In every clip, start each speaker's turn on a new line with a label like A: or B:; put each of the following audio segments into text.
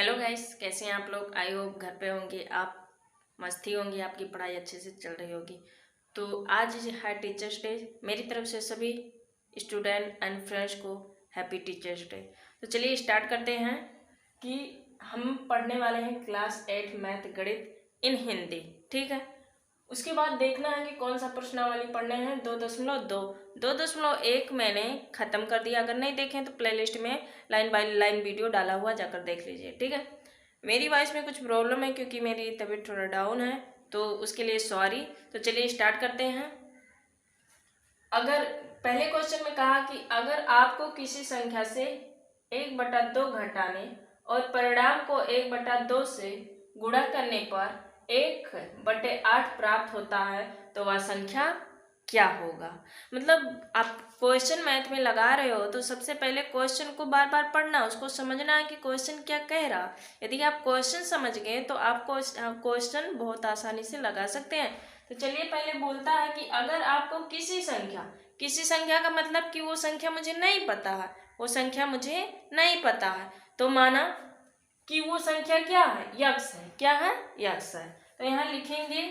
A: Hello guys, कैसे हैं आप लोग। आई होप घर पे होंगे, आप मस्ती होंगी, आपकी पढ़ाई अच्छे से चल रही होगी। तो आज है टीचर्स डे। मेरी तरफ से सभी स्टूडेंट एंड फ्रेंड्स को हैप्पी टीचर्स डे। तो चलिए स्टार्ट करते हैं कि हम पढ़ने वाले हैं क्लास 8 मैथ गणित इन हिंदी। ठीक है, उसके बाद देखना है कि कौन सा प्रश्नावली पढ़ने हैं। 2.1 मैंने ख़त्म कर दिया। अगर नहीं देखें तो प्लेलिस्ट में लाइन बाय लाइन वीडियो डाला हुआ, जाकर देख लीजिए। ठीक है, मेरी वॉइस में कुछ प्रॉब्लम है क्योंकि मेरी तबीयत थोड़ा डाउन है, तो उसके लिए सॉरी। तो चलिए स्टार्ट करते हैं। अगर पहले क्वेश्चन में कहा कि अगर आपको किसी संख्या से 1/2 घटाने और परिणाम को 1/2 से गुणा करने पर 1/8 प्राप्त होता है तो वह संख्या क्या होगा। मतलब आप क्वेश्चन मैथ में लगा रहे हो तो सबसे पहले क्वेश्चन को बार बार पढ़ना, उसको समझना है कि क्वेश्चन क्या कह रहा। यदि आप क्वेश्चन समझ गए तो आप क्वेश्चन बहुत आसानी से लगा सकते हैं। तो चलिए पहले बोलता है कि अगर आपको किसी संख्या का मतलब कि वो संख्या मुझे नहीं पता है, वो संख्या मुझे नहीं पता है, तो माना कि वो संख्या क्या है, यक्स है। क्या है? यक्स है। तो यहाँ लिखेंगे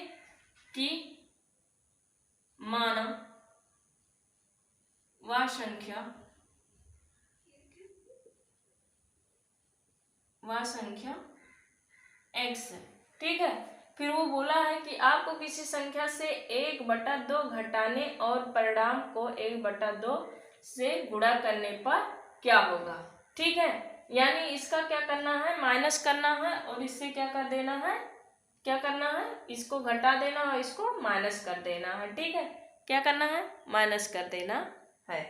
A: कि माना वह संख्या एक्स है। ठीक है, फिर वो बोला है कि आपको किसी संख्या से 1/2 घटाने और परिणाम को 1/2 से गुणा करने पर क्या होगा। ठीक है, यानी इसका क्या करना है, माइनस करना है, और इससे क्या कर देना है, क्या करना है, इसको घटा देना और इसको माइनस कर देना है। ठीक है, क्या करना है, माइनस कर देना है।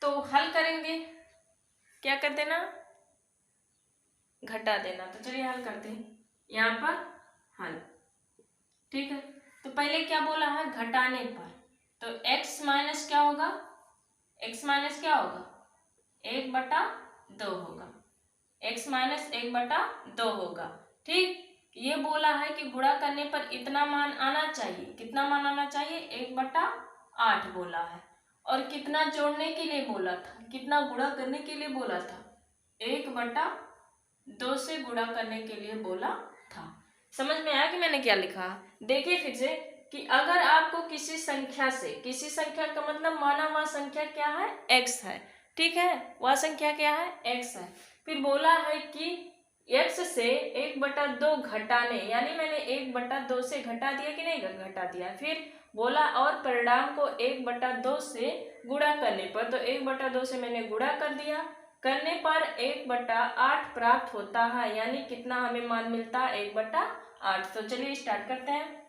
A: तो हल करेंगे, क्या कर देना, घटा देना। तो चलिए हल करते हैं, यहाँ पर हल। ठीक है, तो पहले क्या बोला है, घटाने पर, तो x माइनस क्या होगा, x माइनस क्या होगा, 1/2 होगा। x माइनस 1/2 होगा। ठीक, ये बोला है कि गुणा करने पर इतना मान आना चाहिए। कितना मान आना चाहिए, 1/8 बोला है। और कितना जोड़ने के लिए बोला था, कितना गुणा करने के लिए बोला था, 1/2 से गुणा करने के लिए बोला था। समझ में आया कि मैंने क्या लिखा। देखिए फिर से कि अगर आपको किसी संख्या का मतलब माना वह संख्या क्या है, x है। ठीक है, वह संख्या क्या है, x है। फिर बोला है कि x से 1/2 घटाने, यानी मैंने 1/2 से घटा दिया कि नहीं घटा दिया। फिर बोला और परिणाम को 1/2 से गुणा करने पर, तो 1/2 से मैंने गुणा कर दिया, करने पर 1/8 प्राप्त होता है। यानी कितना हमें मान मिलता है, 1/8। तो चलिए स्टार्ट करते हैं।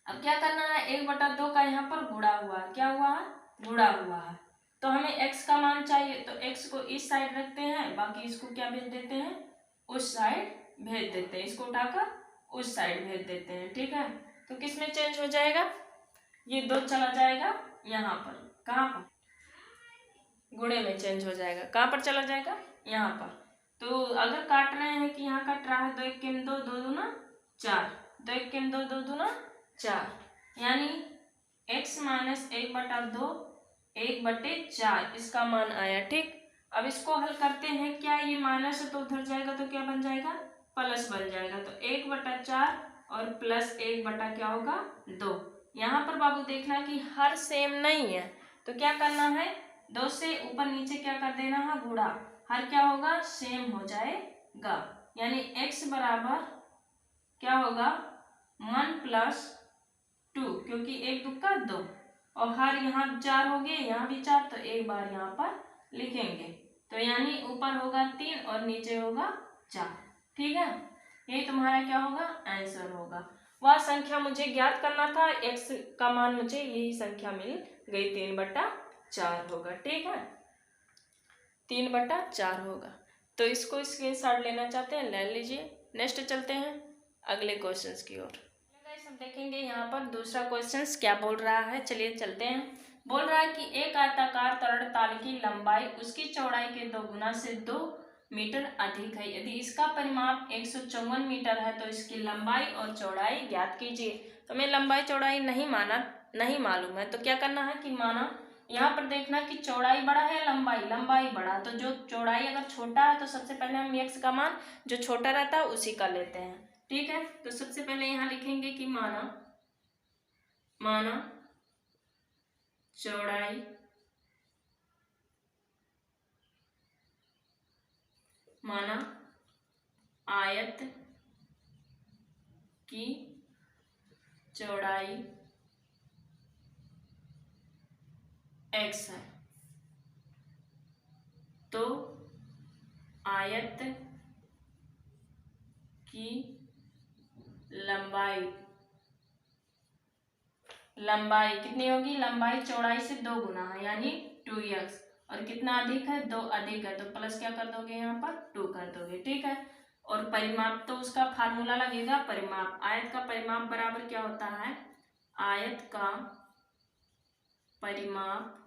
A: अब क्या करना है, 1/2 का यहाँ पर गुणा हुआ है, क्या हुआ है, गुणा हुआ है। तो हमें x का मान चाहिए, तो x को इस साइड रखते हैं, बाकी इसको क्या भेज देते हैं, उस साइड भेज देते हैं, इसको उठाकर उस साइड भेज देते हैं। ठीक है, तो किस में चेंज हो जाएगा, ये 2 चला जाएगा यहाँ पर, कहाँ पर, गुणे में चेंज हो जाएगा। कहाँ पर चला जाएगा, यहाँ पर। तो अगर काट रहे हैं कि यहाँ कट रहा है, 2 1 2 2 दूना 4, 2 1 2 2 दूना 4, यानी x माइनस 1/2 1/4 इसका मान आया। ठीक, अब इसको हल करते हैं। क्या ये माइनस है तो उधर जाएगा तो क्या बन जाएगा, प्लस बन जाएगा। तो 1/4 और प्लस 1 क्या होगा, 2। यहाँ पर बाबू देखना कि हर सेम नहीं है, तो क्या करना है, 2 से ऊपर नीचे क्या कर देना है, गुणा, हर क्या होगा, सेम हो जाएगा। यानी x बराबर क्या होगा, 1 + 2, क्योंकि 1 दूका 2, और हर यहाँ 4 हो गए, यहाँ भी 4, तो एक बार यहाँ पर लिखेंगे। तो यानी ऊपर होगा 3 और नीचे होगा 4। ठीक है, यही तुम्हारा क्या होगा, आंसर होगा। वह संख्या मुझे ज्ञात करना था, x का मान मुझे यही संख्या मिल गई, 3/4 होगा। ठीक है, 3/4 होगा। तो इसको स्क्रीनशॉट लेना चाहते हैं, ले लीजिए। नेक्स्ट चलते हैं अगले क्वेश्चंस की ओर। गाइस हम देखेंगे यहाँ पर दूसरा क्वेश्चंस क्या बोल रहा है। चलिए चलते हैं। बोल रहा है कि एक आयताकार तरल ताल की लंबाई उसकी चौड़ाई के 2 गुना से 2 मीटर अधिक है। यदि इसका परिमाप 154 मीटर है तो इसकी लंबाई और चौड़ाई ज्ञात कीजिए। तो हमें लंबाई चौड़ाई नहीं मालूम है, तो क्या करना है कि माना यहाँ पर देखना कि चौड़ाई बड़ा है या लंबाई बड़ा। तो जो चौड़ाई अगर छोटा है तो सबसे पहले हम x का मान जो छोटा रहता है उसी का लेते हैं। ठीक है, तो सबसे पहले यहाँ लिखेंगे कि माना चौड़ाई आयत की चौड़ाई x है, तो आयत की लंबाई कितनी होगी? लंबाई चौड़ाई से 2 गुना है यानी 2x, और कितना अधिक है? 2 अधिक है, तो प्लस क्या कर दोगे? यहाँ पर 2 कर दोगे। ठीक है, और परिमाप तो उसका फार्मूला लगेगा परिमाप। आयत का परिमाप बराबर क्या होता है? आयत का परिमाप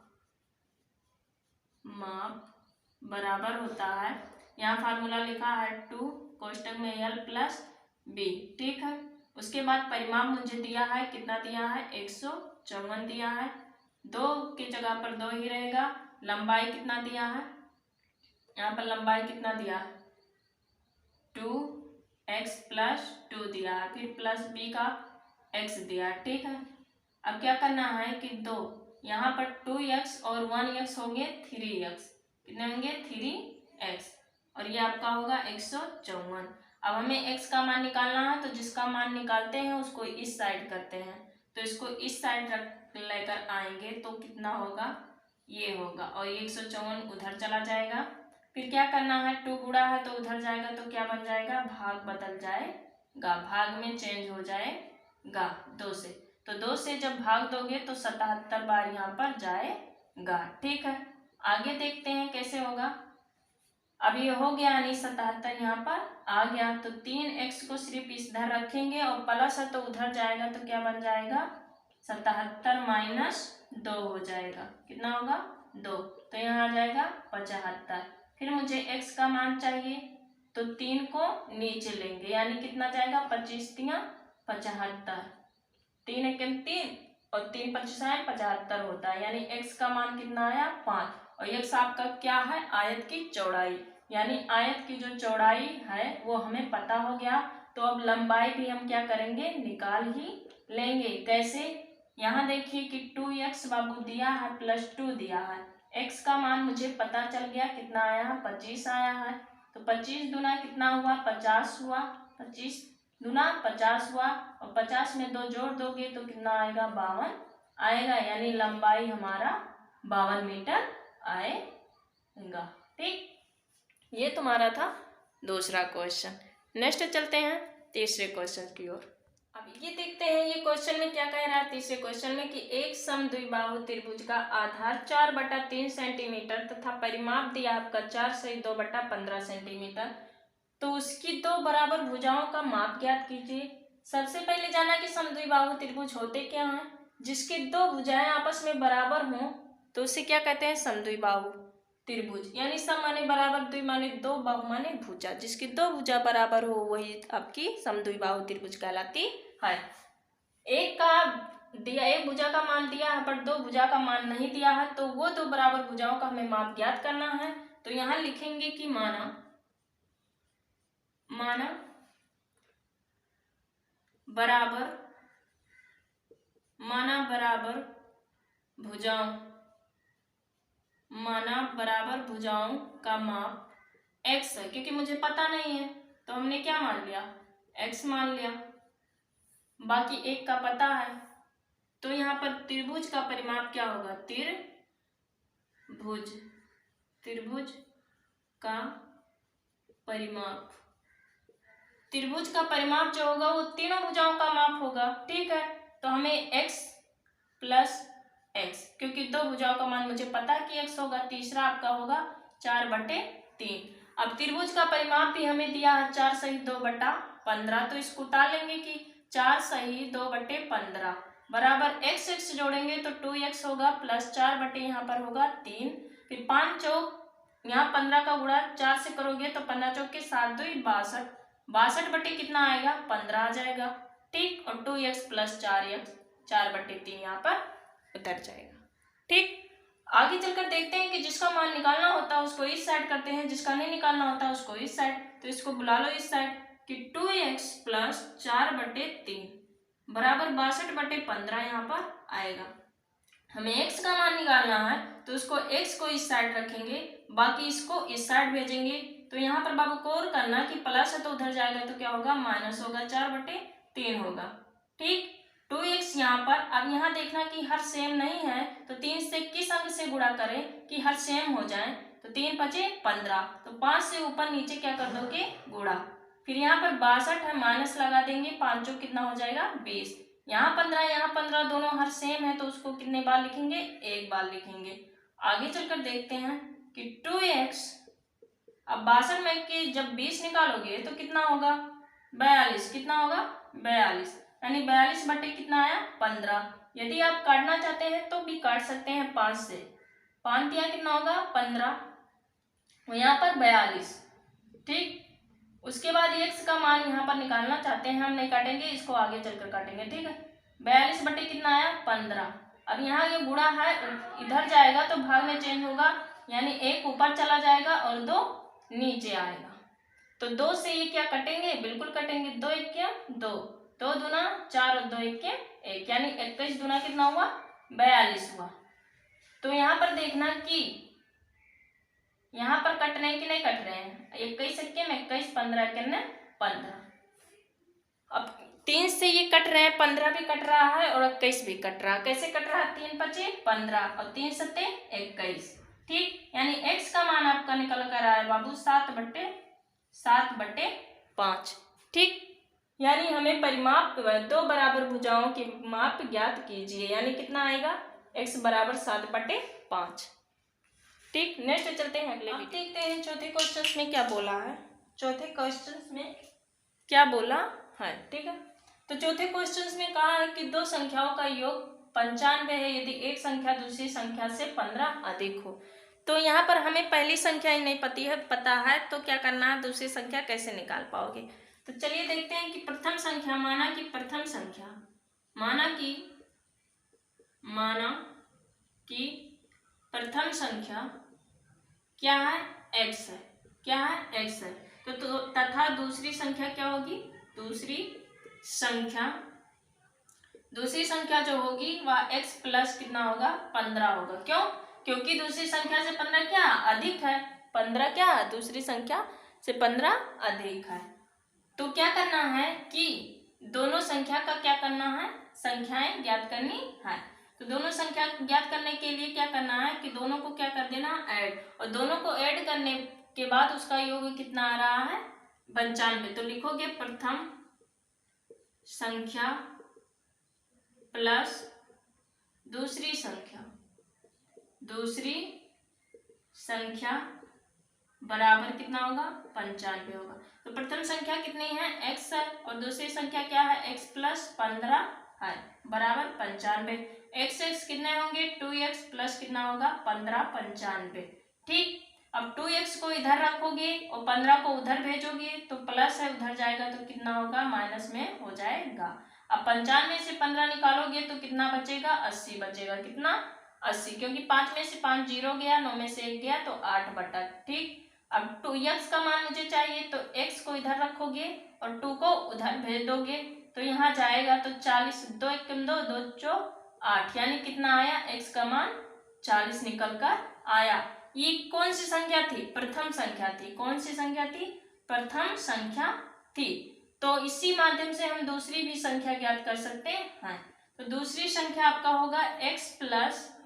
A: बराबर होता है, यहाँ फार्मूला लिखा है 2 कोष्टक में l प्लस b। ठीक है, उसके बाद परिमाप मुझे दिया है, कितना दिया है? 154 दिया है, 2 की जगह पर 2 ही रहेगा। लंबाई कितना दिया है? यहाँ पर लंबाई कितना दिया है? 2x प्लस 2 दिया है, फिर प्लस b का x दिया है। ठीक है, अब क्या करना है कि 2 यहाँ पर 2x और 1x होंगे 3x, कितने होंगे? 3x, और ये आपका होगा 154। अब हमें x का मान निकालना है, तो जिसका मान निकालते हैं उसको इस साइड करते हैं, तो इसको इस साइड लेकर आएंगे तो कितना होगा? ये होगा, और ये 154 उधर चला जाएगा। फिर क्या करना है? 2 गुणा है तो उधर जाएगा, तो क्या बन जाएगा? भाग बदल जाएगा, भाग में चेंज हो जाएगा 2 से। तो 2 से जब भाग दोगे तो 77 बार यहाँ पर जाएगा। ठीक है, आगे देखते हैं कैसे होगा। अब ये हो गया यानी 77 यहाँ पर आ गया, तो 3x को सिर्फ इधर रखेंगे और प्लस है तो उधर जाएगा, तो क्या बन जाएगा? 77 माइनस 2 हो जाएगा, कितना होगा? 2, तो यहाँ आ जाएगा 75। फिर मुझे x का मान चाहिए, तो 3 को नीचे लेंगे यानी कितना जाएगा? 25 तिया 75, 3 एकम 3 और 3 25 75 होता है, यानी x का मान कितना आया? 5, और x आपका क्या है? आयत की चौड़ाई, यानी आयत की जो चौड़ाई है वो हमें पता हो गया। तो अब लंबाई भी हम क्या करेंगे? निकाल ही लेंगे। कैसे? यहाँ देखिए कि 2x बाबू दिया है प्लस 2 दिया है, x का मान मुझे पता चल गया, कितना आया है? 25 आया है, तो 25 दूना कितना हुआ? 50 हुआ, 25 दूना 50 हुआ, और 50 में 2 जोड़ दोगे तो कितना आएगा? 52 आएगा, यानी लंबाई हमारा 52 मीटर आएगा। ठीक, ये तुम्हारा था दूसरा क्वेश्चन। नेक्स्ट चलते हैं तीसरे क्वेश्चन की ओर। अब ये देखते हैं ये क्वेश्चन में क्या कह रहा है। तीसरे क्वेश्चन में कि एक समद्विबाहु त्रिभुज का आधार 4/3 सेंटीमीटर तथा परिमाप दिया आपका 4 सही 2/15 सेंटीमीटर, तो उसकी 2 बराबर भुजाओं का माप ज्ञात कीजिए। सबसे पहले जाना कि समद्विबाहु त्रिभुज होते क्या हैं? जिसकी 2 भुजाएं आपस में बराबर हों तो उसे क्या कहते हैं? समद्विबाहु त्रिभुज, यानी सम माने बराबर, द्वि माने 2, बाहु माने भुजा, जिसकी 2 भुजा बराबर हो वही आपकी समद्विबाहु त्रिभुज कहलाती है। एक भुजा का मान दिया है पर 2 भुजा का मान नहीं दिया है, तो वो 2 बराबर भुजाओं का हमें माप ज्ञात करना है। तो यहाँ लिखेंगे कि माना बराबर भुजाओं का माप x है, क्योंकि मुझे पता नहीं है तो हमने क्या मान लिया? x मान लिया, बाकी एक का पता है। तो यहाँ पर त्रिभुज का परिमाप क्या होगा? त्रिभुज का परिमाप जो होगा वो तीनों भुजाओं का माप होगा। ठीक है, तो हमें x प्लस x, क्योंकि 2 भुजाओं का मान मुझे पता है कि x होगा, तीसरा आपका होगा 4/3। अब त्रिभुज का परिमाप भी हमें दिया है 4 सही 2/15, तो इसको उतार लेंगे कि 4 सही 2/15 बराबर x जोड़ेंगे तो 2x होगा प्लस 4 यहाँ पर होगा 3, फिर 5 चौक यहाँ 15 का गुणा 4 से करोगे तो 15 चौक के 7 2 62, 62 कितना आएगा? 15 आ जाएगा। ठीक, और 2x प्लस 4x 4/3 यहाँ पर उतर जाएगा। ठीक, आगे चलकर देखते हैं कि जिसका मान निकालना होता है उसको इस साइड करते हैं, जिसका नहीं निकालना होता है उसको इस साइड। तो इसको बुला लो इस साइड कि 2x प्लस 4/3 बराबर 62/15 यहाँ पर आएगा। हमें x का मान निकालना है तो उसको x को इस साइड रखेंगे, बाकी इसको इस साइड भेजेंगे। तो यहाँ पर बाबू को और करना कि प्लस है तो उधर जाएगा तो क्या होगा, माइनस होगा, 4/3 होगा। ठीक, 2x यहाँ पर। अब यहाँ देखना कि हर सेम नहीं है तो 3 से किस अंक से गुणा करें कि हर सेम हो जाए। तो 3 पचे 15, तो 5 से ऊपर नीचे क्या कर दोगे, गुणा। फिर यहाँ पर 62 है, माइनस लगा देंगे, 5 जो कितना हो जाएगा 20। यहाँ 15 यहाँ 15 दोनों हर सेम है तो उसको कितने बार लिखेंगे, एक बार लिखेंगे। आगे चलकर देखते हैं कि 2x, अब 62 में के जब 20 निकालोगे तो कितना होगा, 42। कितना होगा, 42, यानी 42 बटे कितना आया, 15। यदि आप काटना चाहते हैं तो भी काट सकते हैं 5 से। 5 दिया कितना होगा, 15, और यहाँ पर 42। ठीक, उसके बाद x का मान यहाँ पर निकालना चाहते हैं, हम नहीं काटेंगे, इसको आगे चलकर काटेंगे। ठीक है, 42 बटे कितना आया, 15। अब यहाँ ये गुणा है, इधर जाएगा तो भाग में चेंज होगा, यानी 1 ऊपर चला जाएगा और 2 नीचे आएगा। तो 2 से ये क्या कटेंगे, बिल्कुल कटेंगे। 2 1 क्या 2, 2 दूना 4 और 2 1 1, यानी 21 दूना कितना हुआ, 42 हुआ। तो यहाँ पर देखना कि यहाँ पर कट रहे हैं कि नहीं कट रहे हैं, 21 1 21, 15 15। अब 3 से ये कट रहे हैं, 15 भी कट रहा है और 21 भी कट रहा है। कैसे कट रहा है, 3 पचे 15 और 3 सत्ते 21। ठीक, यानी x का मान आपका निकल कर आया बाबू 7/5। ठीक, यानी हमें परिमाप दो बराबर भुजाओं के माप ज्ञात कीजिए, यानी कितना आएगा, x बराबर 7/5। ठीक, नेक्स्ट चलते हैं अगले। अब देखते हैं चौथे क्वेश्चन में क्या बोला है। चौथे क्वेश्चन में क्या बोला है, ठीक है। तो चौथे क्वेश्चन में कहा है कि दो संख्याओं का योग 95 है यदि एक संख्या दूसरी संख्या से 15 अधिक हो। तो यहाँ पर हमें पहली संख्या ही नहीं पता है तो क्या करना है, दूसरी संख्या कैसे निकाल पाओगे। तो चलिए देखते हैं कि प्रथम संख्या, माना कि प्रथम संख्या, माना कि प्रथम संख्या क्या है, x है। क्या है, x है। तो तथा दूसरी संख्या क्या होगी, दूसरी संख्या जो होगी वह x प्लस कितना होगा, 15 होगा। क्यों, क्योंकि दूसरी संख्या से 15 क्या अधिक है, 15 क्या है, दूसरी संख्या से 15 अधिक है। तो क्या करना है कि दोनों संख्या का क्या करना है, संख्याएं ज्ञात करनी है। तो दोनों संख्या ज्ञात करने के लिए क्या करना है कि दोनों को क्या कर देना, ऐड, और दोनों को ऐड करने के बाद उसका योग कितना आ रहा है, 95। तो लिखोगे प्रथम संख्या प्लस दूसरी संख्या बराबर कितना होगा, 95 होगा। तो प्रथम संख्या कितनी है, x है, और दूसरी संख्या क्या है, x प्लस 15 है, बराबर 95। x कितने होंगे, 2x प्लस कितना होगा, 15 95। ठीक, अब 2x को इधर रखोगे और 15 को उधर भेजोगे तो प्लस है, उधर जाएगा तो कितना होगा, माइनस में हो जाएगा। अब 95 से 15 निकालोगे तो कितना बचेगा, 80 बचेगा। कितना, 80, क्योंकि 5 में से 5 0 गया, 9 में से 1 गया तो 8/। ठीक, अब 2x का मान मुझे चाहिए तो x को इधर रखोगे और 2 को उधर भेज दोगे तो यहाँ जाएगा तो 40, 2 1 2 2 4 8, यानी कितना आया, x का मान 40 निकल कर आया। ये कौन सी संख्या थी, प्रथम संख्या थी। कौन सी संख्या थी, प्रथम संख्या थी। तो इसी माध्यम से हम दूसरी भी संख्या ज्ञात कर सकते हैं। तो दूसरी संख्या आपका होगा x प्लस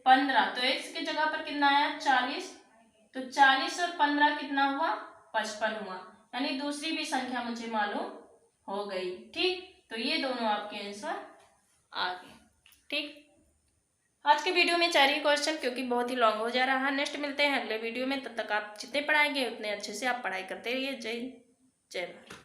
A: 15। तो x की जगह पर कितना आया, 40, तो 40 और 15 कितना हुआ, 55 हुआ, यानी दूसरी भी संख्या मुझे मालूम हो गई। ठीक, तो ये दोनों आपके आंसर आ गए। ठीक, आज के वीडियो में 4 ही क्वेश्चन, क्योंकि बहुत ही लॉन्ग हो जा रहा है। नेक्स्ट मिलते हैं अगले वीडियो में, तब तक आप जितने पढ़ाएंगे उतने अच्छे से आप पढ़ाई करते रहिए। जय हिंद, जय भारत।